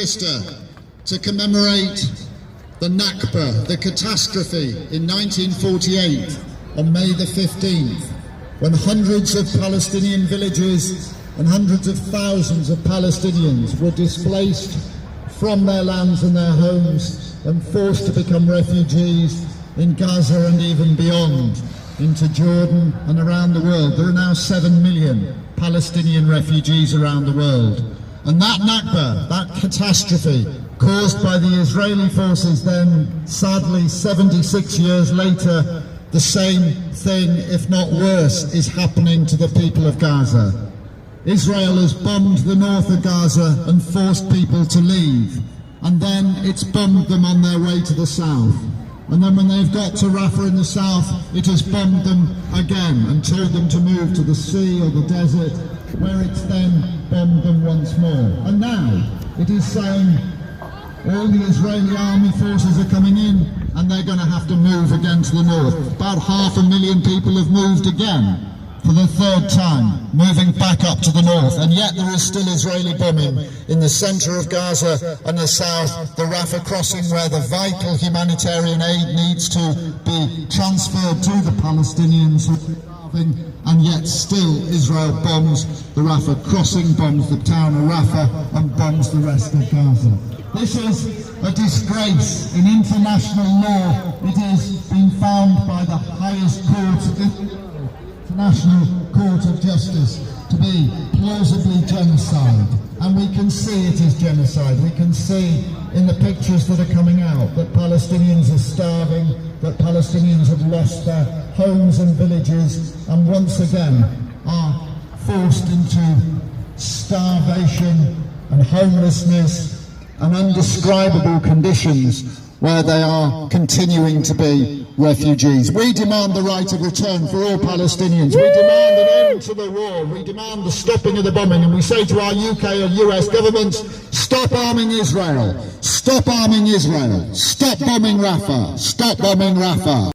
Manchester to commemorate the Nakba, the catastrophe in 1948 on May the 15th, when hundreds of Palestinian villages and hundreds of thousands of Palestinians were displaced from their lands and their homes and forced to become refugees in Gaza and even beyond, into Jordan and around the world. There are now 7 million Palestinian refugees around the world. And that Nakba, that catastrophe, caused by the Israeli forces, then sadly 76 years later, the same thing, if not worse, is happening to the people of Gaza. Israel has bombed the north of Gaza and forced people to leave, and then it's bombed them on their way to the south. And then when they've got to Rafah in the south, it has bombed them again and told them to move to the sea or the desert, where it's then bombed them once more. And now it is saying all the Israeli army forces are coming in and they're going to have to move again to the north. About 500,000 people have moved again for the third time, moving back up to the north, and yet there is still Israeli bombing in the centre of Gaza and the south, the Rafah crossing, where the vital humanitarian aid needs to be transferred to the Palestinians who are starving, and yet still Israel bombs the Rafah crossing, bombs the town of Rafah, and bombs the rest of Gaza. This is a disgrace in international law. It has been found by the highest court, International Court of Justice, to be plausibly genocide, and we can see it is genocide. We can see in the pictures that are coming out that Palestinians are starving, that Palestinians have lost their homes and villages, and once again are forced into starvation and homelessness and undescribable conditions where they are continuing to be refugees. We demand the right of return for all Palestinians. We demand an end to the war. We demand the stopping of the bombing. And we say to our UK and US governments, stop arming Israel. Stop arming Israel. Stop bombing Rafah. Stop bombing Rafah.